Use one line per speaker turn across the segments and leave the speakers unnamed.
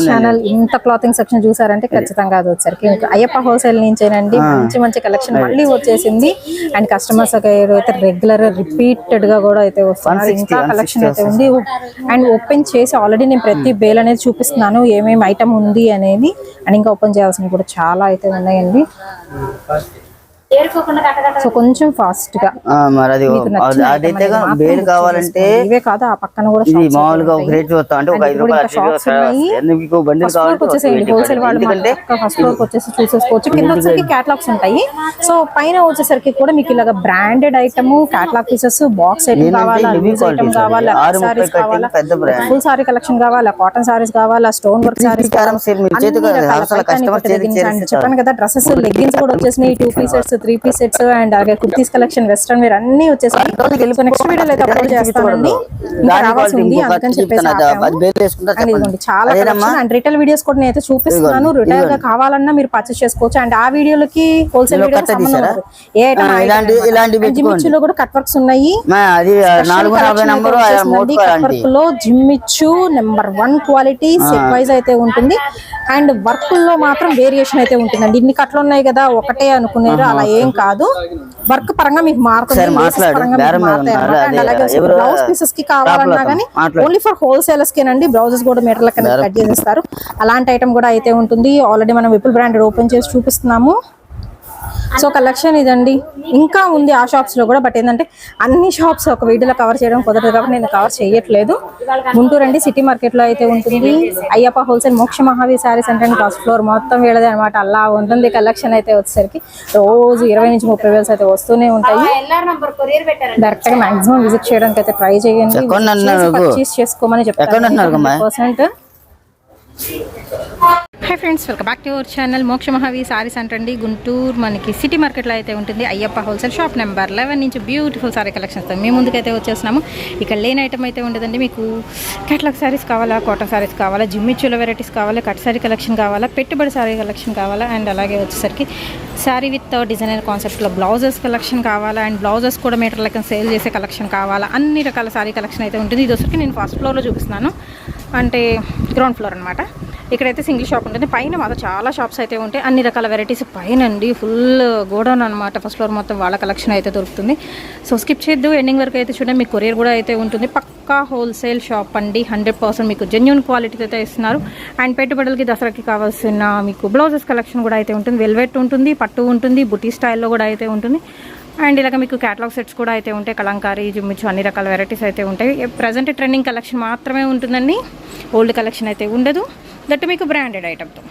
Channel ఇంత clothing section చూసారంటే ఖచ్చితంగా అది వచ్చేసరికి అయ్యప్ప హోల్సేల్ నుంచేనండి. మంచి మంచి కలెక్షన్ మళ్ళీ వచ్చేసింది. అండ్ కస్టమర్స్ అయితే రెగ్యులర్ రిపీటెడ్ గా కూడా అయితే వస్తున్నారు. ఇంకా కలెక్షన్ అయితే ఉంది. అండ్ ఓపెన్ చేసి ఆల్రెడీ నేను ప్రతి బేల్ అనేది చూపిస్తున్నాను ఏమేమి ఐటమ్ ఉంది అనేది. అండ్ ఇంకా ఓపెన్ చేయాల్సినవి కూడా చాలా అయితే ఉన్నాయండి. సో కొంచెం ఫాస్ట్ గా
బేల్ కావాలంటే
ఇవే కాదు ఆ పక్కన కూడా
మామూలుగా ఒక రేట్ చూస్తాం అంటే ఒక 5 రూపాయలు
వచ్చేసేయండి. హోల్సేల్ వాళ్ళు ఫస్ట్ ఫ్లోర్ వచ్చేసి చూసేసుకోవచ్చు. కింద వచ్చేసరికి క్యాటలాగ్స్ ఉంటాయి. సో పైన వచ్చేసరికి కూడా మీకు ఇలాగ branded item catalogue pieces box item కావాలా, ఐటమ్ కావాలా, సారీస్ కావాలా, ఫుల్ సారీ కలెక్షన్ కావాలా, కాటన్ సారీస్ కావాలా, స్టోన్ వర్క్ సారీస్ చెప్పాను కదా. డ్రెస్సెస్ లెగ్గిన్స్ కూడా వచ్చేసినాయి. 2 పీసెస్ 3 పీస్ సెట్స్ అండ్ అలాగే కుర్తీస్ కలెక్షన్ వెస్ట్రన్ వేర్ అన్ని వచ్చేసాయి. నెక్స్ట్ వీడియోలో అయితే అప్లోడ్ చేస్తానండి. ఇంకా రావాల్సి ఉంది అందుకని చెప్పేసి చాలా కలెక్షన్ అండ్ రిటైల్ వీడియోస్ కూడా నేను అయితే చూపిస్తున్నాను. రిటైల్ గా కావాలన్నా మీరు పర్చేస్ చేసుకోవచ్చు. అండ్ ఆ వీడియోలకి హోల్సేల్ వీడియోస్ ఏ ఐటమ్ జిమ్మిచ్చులో కూడా కట్ వర్క్స్ ఉన్నాయి. కట్ వర్క్ లో జిమ్మిచ్చు నెంబర్ 1 క్వాలిటీ సెట్ వైజ్ అయితే ఉంటుంది. అండ్ వర్క్ లో మాత్రం వేరియేషన్ అయితే ఉంటుందండి. ఇన్ని కట్లు ఉన్నాయి కదా ఒకటే అనుకున్నారు, అలా ఏం కాదు. వర్క్ పరంగా మీకు మారుతుంది. బ్లౌజ్ పీసెస్ కి కావాలన్నా గానీ ఓన్లీ ఫర్ హోల్సేలర్స్ కేనండి. బ్లౌజెస్ కూడా మీటర్ల కింద కట్ చేసేస్తారు. అలాంటి ఐటమ్ కూడా అయితే ఉంటుంది. ఆల్రెడీ మనం విపుల్ బ్రాండెడ్ ఓపెన్ చేసి చూపిస్తున్నాము. సో కలెక్షన్ ఇదండి. ఇంకా ఉంది ఆ షాప్స్ లో కూడా. బట్ ఏంటంటే అన్ని షాప్స్ ఒక వీడియోలో కవర్ చేయడం కుదరదు కాబట్టి నేను కవర్ చేయట్లేదు. గుంటూరు అండి సిటీ మార్కెట్ లో అయితే ఉంటుంది. అయ్యప్ప హోల్సేల్ మోక్ష మహావీర్ సారీస్ అంటే ఫస్ట్ ఫ్లోర్ మొత్తం వీళ్ళదే అనమాట. అలా ఉంటుంది కలెక్షన్ అయితే వచ్చేసరికి. రోజు 20 నుంచి 30 వేల్స్ అయితే వస్తూనే ఉంటాయి. డైరెక్ట్ గా మాక్సిమం విజిట్ చేయడానికి అయితే ట్రై చేయండి. పర్చేస్ చేసుకోమని చెప్తాను. Hi friends, welcome back to our channel. మోక్ష మహావీర్ సారీస్ అంటండి. గుంటూరు మనకి సిటీ మార్కెట్లో అయితే ఉంటుంది. అయ్యప్ప హోల్సేల్ షాప్ నెంబర్ 11 నుంచి బ్యూటిఫుల్ సారీ కలెక్షన్స్తో మేము ముందుకైతే వచ్చేస్తున్నాము. ఇక్కడ లేని ఐటమ్ అయితే ఉండదండి. మీకు క్యాటలాగ్ సారీస్ కావాలా, కాటన్ సారీస్ కావాలా, జిమ్మిచ్చుల వెరైటీస్ కావాలా, కట్ సారీ కలెక్షన్ కావాలా, పెట్టుబడి సారీ కలెక్షన్ కావాలా, అండ్ అలాగే వచ్చేసరికి సారీ విత్ డిజైనర్ కాన్సెప్ట్లో బ్లౌజెస్ కలెక్షన్ కావాలా, అండ్ బ్లౌజెస్ కూడా మీటర్ లెక్క సేల్ చేసే కలెక్షన్ కావాలా, అన్ని రకాల సారీ కలెక్షన్ అయితే ఉంటుంది. ఇది వచ్చరికి నేను ఫస్ట్ ఫ్లోర్లో చూపిస్తున్నాను, అంటే గ్రౌండ్ ఫ్లోర్ అనమాట. ఇక్కడైతే సింగిల్ షాప్ ఉంటుంది. పైన మాత్రం చాలా షాప్స్ అయితే ఉంటాయి. అన్ని రకాల వెరైటీస్ పైన అండి. ఫుల్ గోడౌన్ అనమాట. ఫస్ట్ ఫ్లోర్ మొత్తం వాళ్ళ కలెక్షన్ అయితే దొరుకుతుంది. సో స్కిప్ చేద్దు, ఎండింగ్ వరకు అయితే చూడండి. మీకు కొరియర్ కూడా అయితే ఉంటుంది. పక్కా హోల్సేల్ షాప్ అండి. 100% మీకు జెన్యూన్ క్వాలిటీ అయితే ఇస్తున్నారు. అండ్ పెట్టుబడులకి దసరాకి కావాల్సిన మీకు బ్లౌజెస్ కలెక్షన్ కూడా అయితే ఉంటుంది. వెల్వెట్ ఉంటుంది, పట్టు ఉంటుంది, బుటీ స్టైల్లో కూడా అయితే ఉంటుంది. అండ్ ఇలాగ మీకు క్యాటలాగ్ సెట్స్ కూడా అయితే ఉంటాయి. కలంకారీ, జిమ్మిచ్చు అన్ని రకాల వెరైటీస్ అయితే ఉంటాయి. ప్రజెంట్ ట్రెండింగ్ కలెక్షన్ మాత్రమే ఉంటుందండి. ఓల్డ్ కలెక్షన్ అయితే ఉండదు. దట్ మీకు బ్రాండెడ్ ఐటమ్తో.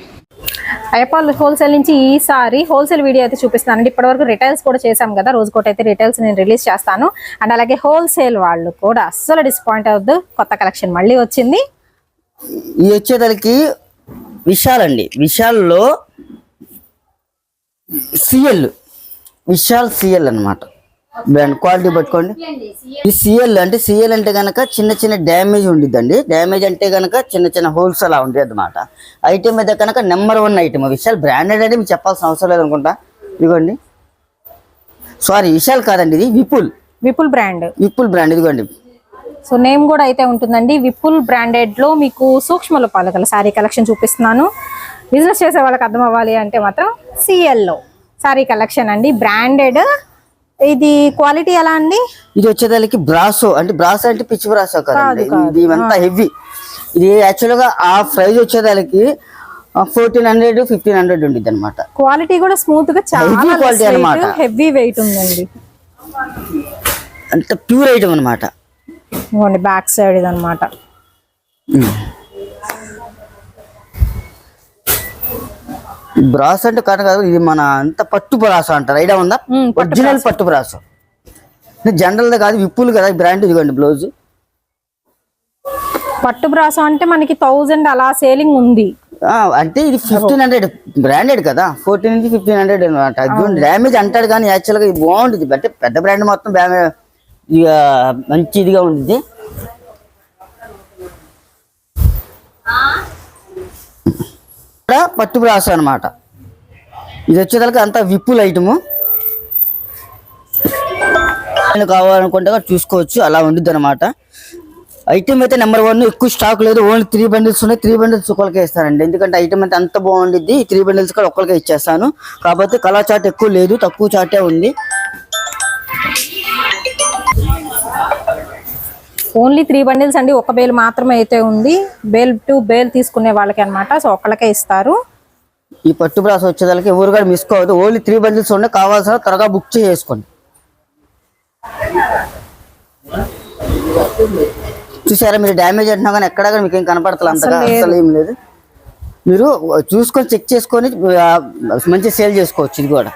అయ్యప్ప హోల్సేల్ నుంచి ఈసారి హోల్సేల్ వీడియో అయితే చూపిస్తానండి. ఇప్పటివరకు రిటైల్స్ కూడా చేశాం కదా, రోజుకోటి అయితే రిటైల్స్ నేను రిలీజ్ చేస్తాను. అండ్ అలాగే హోల్సేల్ వాళ్ళు కూడా అస్సలు డిసప్పాయింట్ అవ్వద్దు. కొత్త కలెక్షన్ మళ్ళీ వచ్చింది.
ఈ వచ్చేదానికి విశాల్ అండి. విశాల్లో విశాల్ సిఎల్ అనమాట. బ్రాండ్ క్వాలిటీ పట్టుకోండి. ఈ సిఎల్ అంటే కనుక చిన్న చిన్న డ్యామేజ్ ఉండిద్దండి. డ్యామేజ్ అంటే కనుక చిన్న చిన్న హోల్స్ అలా ఉండేది అనమాట. ఐటమ్ అయితే కనుక నెంబర్ 1 ఐటమ్. విశాల్ బ్రాండెడ్ అంటే మీకు చెప్పాల్సిన అవసరం లేదనుకుంటా. ఇదిగోండి, సారీ విశాల్ కాదండి, ఇది విపుల్ బ్రాండ్. ఇదిగోండి.
సో నేమ్ కూడా అయితే ఉంటుందండి. విపుల్ బ్రాండెడ్ లో మీకు సూక్ష్మ లోపాల సారీ కలెక్షన్ చూపిస్తున్నాను. బిజినెస్ చేసే వాళ్ళకి అర్థం అవ్వాలి అంటే మాత్రం సిఎల్లో సారీ కలెక్షన్ అండి. బ్రాండెడ్. ఇది క్వాలిటీ ఎలా అండి?
ఇది వచ్చేదానికి బ్రాసో అంటే పిచ్చి బ్రాసో కదండి. ఇది అంతా హెవీ. ఇది యాక్చువల్ గా ఆ ప్రైస్ వచ్చేదానికి 1400 1500 ఉండిద్ది అనమాట.
క్వాలిటీ కూడా స్మూత్ గా చాలా క్వాలిటీ అనమాట. హెవీ వెయిట్ ఉందండి.
అంత ప్యూర్ ఐటమ్ అనమాట.
బ్యాక్ సైడ్ ఇది అనమాట.
బ్రాస్ అంటే కాదు, ఇది మన అంత పట్టు బ్రాసో అంటారు. ఐడియా ఉందా? ఒరిజినల్ పట్టు బ్రాసో. జనరల్ దా కాదు, విప్పులు కదా బ్రాండ్. ఇదిగోండి బ్లౌజ్.
పట్టు బ్రాసో అంటే మనకి 1000 అలా సేలింగ్ ఉంది.
అంటే ఇది 1500 బ్రాండెడ్ కదా. 14 నుంచి 1500 అనమాట. డ్యామేజ్ అంటాడు కానీ యాక్చువల్ గా ఇది బాగుంటుంది. అంటే పెద్ద బ్రాండ్ మొత్తం ఇక మంచి ఇదిగా ఉంటుంది. పట్టు బ్రాసో అనమాట. ఇది వచ్చేదానికి అంత విప్పుల్ ఐటము. కావాలనుకుంటే చూసుకోవచ్చు. అలా ఉండిద్ది అనమాట. ఐటమ్ అయితే నెంబర్ 1, ఎక్కువ స్టాక్ లేదు, ఓన్లీ 3 బండిల్స్ ఉన్నాయి. 3 బండిల్స్ ఒక్కరికే ఇస్తానండి, ఎందుకంటే ఐటమ్ అయితే అంత బాగుండిద్ది. 3 బండిల్స్ కూడా ఒక్కరికే ఇచ్చేస్తాను. కాకపోతే కలర్ చార్ట్ ఎక్కువ లేదు, తక్కువ చార్టే ఉంది.
ఓన్లీ 3 బండిల్స్ అండి, ఒక బేల్ మాత్రమే అయితే ఉంది. బేల్ టు బేల్ తీసుకునే వాళ్ళకి అనమాట, సో ఒక్కళ్ళకే ఇస్తారు.
ఈ పట్టు బ్రాస్ వచ్చేదానికి ఎవరు కూడా మిస్ కావద్దు. ఓన్లీ 3 బండిల్స్ ఉన్నాయి, కావాల్సిన త్వరగా బుక్ చేసుకోండి. చూసారా, మీరు డ్యామేజ్ అంటున్నా కానీ ఎక్కడ కానీ మీకు ఏం కనపడతలేదు, అంతగా అసలు ఏం లేదు. మీరు చూసుకొని చెక్ చేసుకొని మంచి సేల్ చేసుకోవచ్చు. ఇది కూడా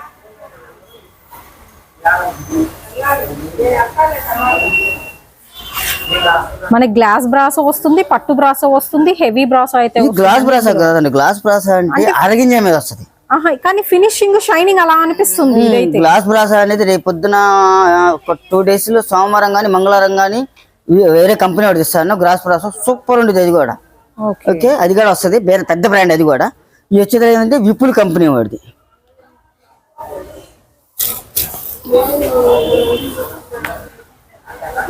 మనకి గ్లాస్ బ్రాసో వస్తుంది, పట్టు బ్రాసో వస్తుంది, హెవీ బ్రాసో అయితే.
గ్లాస్ బ్రాసో కాదండి, గ్లాస్ బ్రాసో అంటే అరగింజ మీద వస్తుంది.
కానీ ఫినిషింగ్ షైనింగ్ అలా అనిపిస్తుంది.
గ్లాస్ బ్రాసో అనేది రేపు పొద్దున ఒక 2 days లో సోమవారం కానీ మంగళవారం కానీ వేరే కంపెనీ వాడు ఇస్తాను. గ్లాస్ బ్రాసో సూపర్ ఉండేది, అది కూడా ఓకే, అది కూడా వస్తుంది. వేరే పెద్ద బ్రాండ్ అది కూడా. ఇది వచ్చేది ఏంటంటే విపుల్ కంపెనీ వాడిది.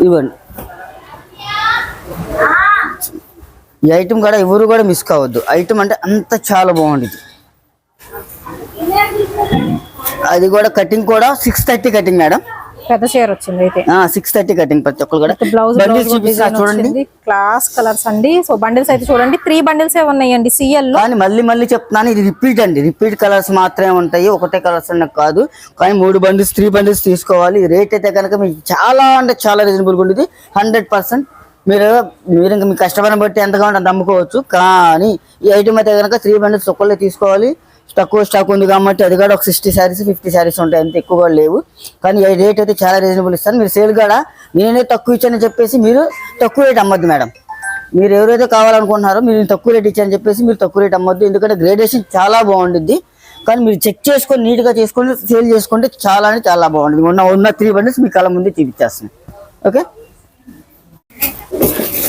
ఇవ్వండి, ఈ ఐటమ్ కూడా ఎవరు కూడా మిస్ కావద్దు. ఐటమ్ అంటే అంత చాలా బాగుండేది. అది కూడా కటింగ్ కూడా 630 కటింగ్ మేడం,
పెద్ద షేర్ వచ్చింది అయితే.
630 కటింగ్. ప్రతి ఒక్కరు కూడా
బ్లౌజ్
చూడండి,
క్లాస్ కలర్స్ అండి. సో బండిల్స్ అయితే చూడండి, 3 బండిల్స్ ఉన్నాయండి CL లో.
కానీ మళ్ళీ చెప్తున్నాను, ఇది రిపీట్ అండి, రిపీట్ కలర్స్ మాత్రమే ఉంటాయి, ఒకటే కలర్స్ అన్న కాదు. కానీ 3 బండిల్స్ 3 బండిల్స్ తీసుకోవాలి. రేట్ అయితే కనుక మీకు చాలా అంటే చాలా రీజనబుల్గా ఉంటుంది. 100% మీరు ఇంకా మీ కష్టపడిన బట్టి ఎంత కావాలంటే అంత అమ్ముకోవచ్చు. కానీ ఈ ఐటమ్ అయితే కనుక 3 బండిల్స్ ఒక్కళ్ళే తీసుకోవాలి. తక్కువ స్టాక్ ఉంది కాబట్టి అది కూడా ఒక 60 శారీస్ 50 శారీస్ ఉంటాయి, అంత ఎక్కువ కూడా లేవు. కానీ ఈ రేట్ అయితే చాలా రీజనబుల్ ఇస్తాను. మీరు సేల్ కూడా నేనే తక్కువ ఇచ్చానని చెప్పేసి మీరు తక్కువ రేట్ అమ్మద్దు మేడం. మీరు ఎవరైతే కావాలనుకుంటున్నారో మీరు తక్కువ రేట్ ఇచ్చారని చెప్పేసి మీరు తక్కువ రేట్ అమ్మద్దు, ఎందుకంటే గ్రేడేషన్ చాలా బాగుంటుంది. కానీ మీరు చెక్ చేసుకొని నీట్గా చేసుకొని సేల్ చేసుకుంటే చాలా అంటే చాలా బాగుంటుంది. ఉన్న 3 బండిల్స్ మీ కళ్ళ ముందే చూపించేస్తున్నాయి. ఓకే,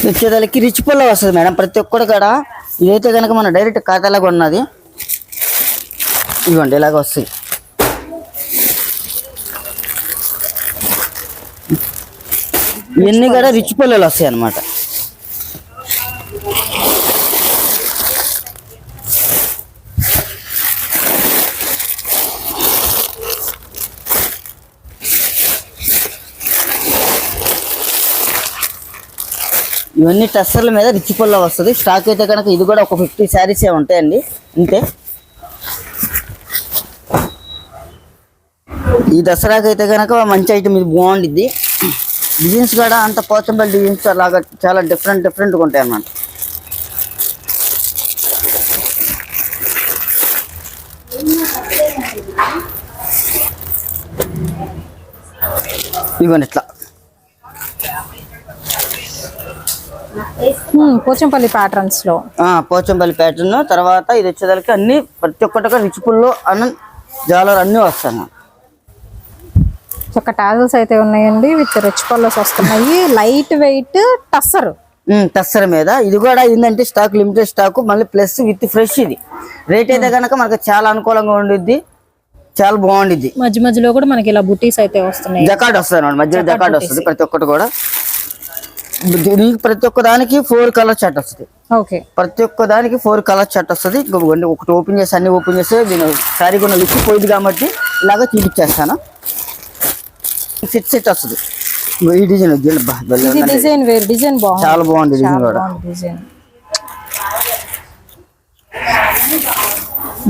వచ్చేదానికి రిచ్ పళ్ళు వస్తుంది మేడం ప్రతి ఒక్కటి కూడా. ఇదైతే కనుక మన డైరెక్ట్ ఖాతాలాగా ఉన్నది. ఇవ్వండి, ఇలాగ వస్తాయి. ఇవన్నీ కూడా రిచ్ పళ్ళలు వస్తాయి అన్నమాట. ఇవన్నీ టస్సర్ల మీద రిచ్ పళ్ళు వస్తుంది. స్టాక్ అయితే కనుక ఇది కూడా ఒక 50 శారీసే ఉంటాయండి అంతే. ఈ దసరాకి అయితే కనుక మంచి ఐటమ్, ఇది బాగుండిద్ది. డిజైన్స్ కూడా అంత పోచంపల్లి డిజైన్స్ అలాగా చాలా డిఫరెంట్గా ఉంటాయి అన్నమాట. ఇవన్నీ ఇట్లా
పోచంపల్లి ప్యాటర్న్స్ లో,
పోచంపల్లి ప్యాటర్న్. తర్వాత ఇది వచ్చేదానికి అన్ని ప్రతి ఒక్కటి రిచ్ పుల్లో అన్న జాలర్ అన్నీ వస్తాయి.
చక్క టాజల్స్ అయితే ఉన్నాయండి, విత్ రిచ్ పళ్ళస్ వస్తున్నాయి. లైట్ వెయిట్ టస్సర్
మీద. ఇది కూడా ఏంటంటే స్టాక్ లిమిటెడ్ స్టాక్, మళ్ళీ ప్లస్ విత్ ఫ్రెష్. ఇది రేట్ అయితే కనుక మనకు చాలా అనుకూలంగా ఉండిద్ది, చాలా బాగుండిద్ది.
మధ్యలో కూడా మనకి ఇలా బుటీస్ అయితే వస్తున్నాయి,
జకాట్ వస్తుంది అన్నమాట, మధ్యలో జకాట్ వస్తుంది. ప్రతి ఒక్కటి కూడా ప్రతి ఒక్క దానికి 4 కలర్ చార్ట్ వస్తుంది.
ఓకే,
ప్రతి ఒక్క దానికి 4 కలర్ చార్ట్ వస్తుంది. ఒకటి ఓపెన్ చేసి అన్ని ఓపెన్ చేస్తే దీని శారీ కూడా లిక్కి పోయింది కాబట్టి ఇలాగా చూపించేస్తాను. సెట్ వస్తుంది. ఈ డిజైన్
డిజైన్ వేరు, డిజైన్ బాగుంది,
చాలా బాగుంది డిజైన్ కూడా.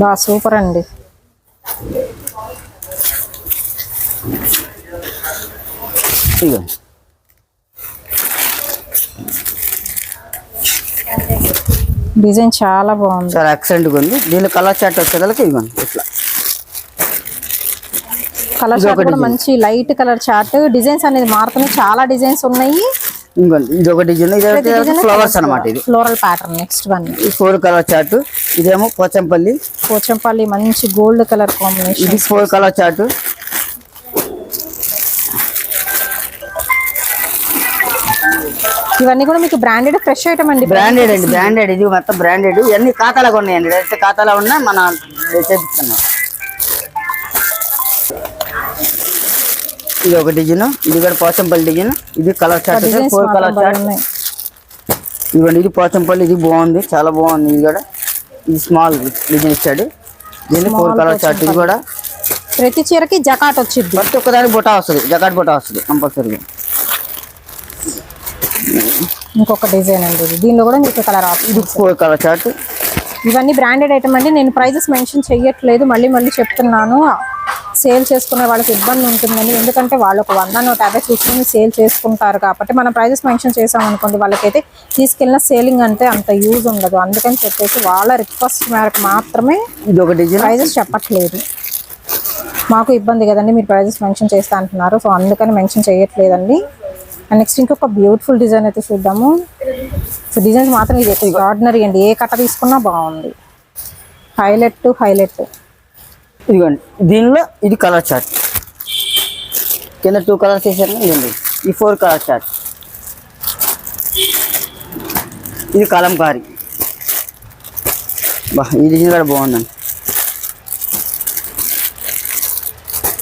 బాగా సూపర్ అండి. డిజైన్ చాలా బాగుంది,
చాలా ఎక్సలెంట్గా ఉంది. దీనిలో కలర్ చార్ట్ వచ్చేదానికి ఇవ్వండి ఇట్లా
కలర్ చార్ట్ కూడా మంచి లైట్ కలర్ చార్ట్. డిజైన్స్ అనేది మారుతున్నాయి, చాలా డిజైన్స్ ఉన్నాయి.
ఇది ఒక డిజైన్, ఇది ఫ్లవర్స్ అన్నమాట. ఇది
floral pattern. Next one
4 colour chart. ఇదేమో పోచంపల్లి
మంచి గోల్డ్ కలర్ కాంబినేషన్.
ఇది 4 కలర్ చార్ట్.
ఇవన్నీ కూడా మీకు బ్రాండెడ్ ఫ్రెష్ ఐటమ్ అండి.
బ్రాండెడ్ ఇది మొత్తం బ్రాండెడ్. ఇవన్నీ ఖాతాలో ఉన్నాయండి, డైరెక్ట్ ఖాతాలో ఉన్నా మన చేపిస్తున్నాం. ఇది ఒక డిజైన్, ఇది కూడా పోచంపల్లి డిజైన్. ఇది కలర్ చార్ట్, 4 కలర్ చార్ట్. ఇదిగోండి ఇది పోచంపల్లి, ఇది బాగుంది, చాలా బాగుంది. ఇది కూడా ఇది స్మాల్ డిజైన్ ఇచ్చాడు. దీన్ని 4 కలర్ చార్ట్. ఇది కూడా
ప్రతి చీరకి జకాట్ వచ్చింది.
ప్రతి ఒక్కదానికి బుటా వస్తుంది, జకాట్ బుటా వస్తుంది కంపల్సరీగా.
ఇంకొక డిజైన్ అండి ఇది. దీనిలో కూడా మీకు కలర్ ఆప్షన్.
ఇది 4 కలర్ చార్ట్.
ఇవన్నీ బ్రాండెడ్ ఐటమ్ అండి. నేను ప్రైజెస్ మెన్షన్ చేయట్లేదు, మళ్ళీ చెప్తున్నాను. సేల్ చేసుకునే వాళ్ళకి ఇబ్బంది ఉంటుందని, ఎందుకంటే వాళ్ళు ఒక 100-150 చూసుకొని సేల్ చేసుకుంటారు కాబట్టి మనం ప్రైజెస్ మెన్షన్ చేసామనుకోండి, వాళ్ళకైతే తీసుకెళ్ళిన సేలింగ్ అంటే అంత యూజ్ ఉండదు. అందుకని చెప్పేసి వాళ్ళ రిక్వెస్ట్ మేరకు మాత్రమే
ఇది ఒక డిజైన్
ప్రైజెస్ చెప్పట్లేదు. మాకు ఇబ్బంది కదండి, మీరు ప్రైజెస్ మెన్షన్ చేస్తా అంటున్నారు, సో అందుకని మెన్షన్ చేయట్లేదండి. అండ్ నెక్స్ట్ ఇంకొక బ్యూటిఫుల్ డిజైన్ అయితే చూద్దాము. సో డిజైన్స్ మాత్రం ఇది ఎక్స్ట్రాడినరీ అండి, ఏ కట్ట తీసుకున్నా బాగుంది. హైలైట్.
ఇదిగోండి దీనిలో ఇది కలర్ చార్ట్. కింద 2 కలర్స్ వేసారు. ఇదండి ఈ 4 కలర్ చార్ట్. ఇది కలంకారీ. బా ఈ డిజైన్ కూడా బాగుందండి.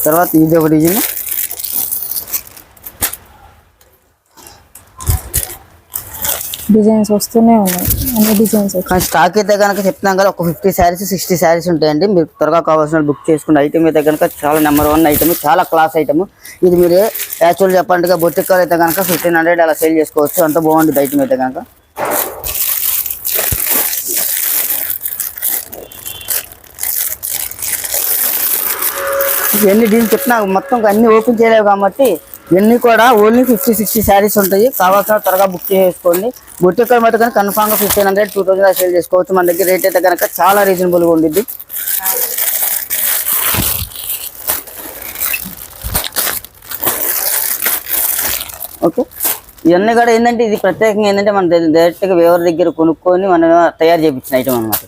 తర్వాత ఇది ఒక డిజైన్.
డిజైన్స్ వస్తూనే ఉన్నాయి, అన్ని డిజైన్స్.
కానీ స్టాక్ అయితే కనుక చెప్తున్నాం కదా, ఒక 50 శారీస్ 60 శారీస్ ఉంటాయండి. మీరు త్వరగా కావాల్సిన బుక్ చేసుకున్న ఐటమ్ అయితే కనుక చాలా నెంబర్ 1 ఐటమ్, చాలా క్లాస్ ఐటమ్. ఇది మీరు యాక్చువల్ చెప్పండి బొట్టిక్కలు అయితే కనుక 1500 అలా సేల్ చేసుకోవచ్చు. అంత బాగుంటుంది ఐటమ్ అయితే కనుక. ఇవన్నీ దీన్ని చెప్తున్నా మొత్తం అన్ని ఓపెన్ చేయలేవు కాబట్టి ఇవన్నీ కూడా ఓన్లీ 50-60 శారీస్ ఉంటాయి. కావాల్సిన త్వరగా బుక్ చేసుకోండి. బొట్టిక్కలు మటు కానీ కన్ఫామ్గా 1500-2000 సేల్ చేసుకోవచ్చు. మన దగ్గర రేట్ అయితే కనుక చాలా రీజనబుల్గా ఉండిద్ది. ఓకే, ఇవన్నీ కూడా ఏంటంటే ఇది ప్రత్యేకంగా ఏంటంటే మన డైరెక్ట్గా ఎవరి దగ్గర కొనుక్కొని మనం తయారు చేయించిన ఐటమ్ అనమాట.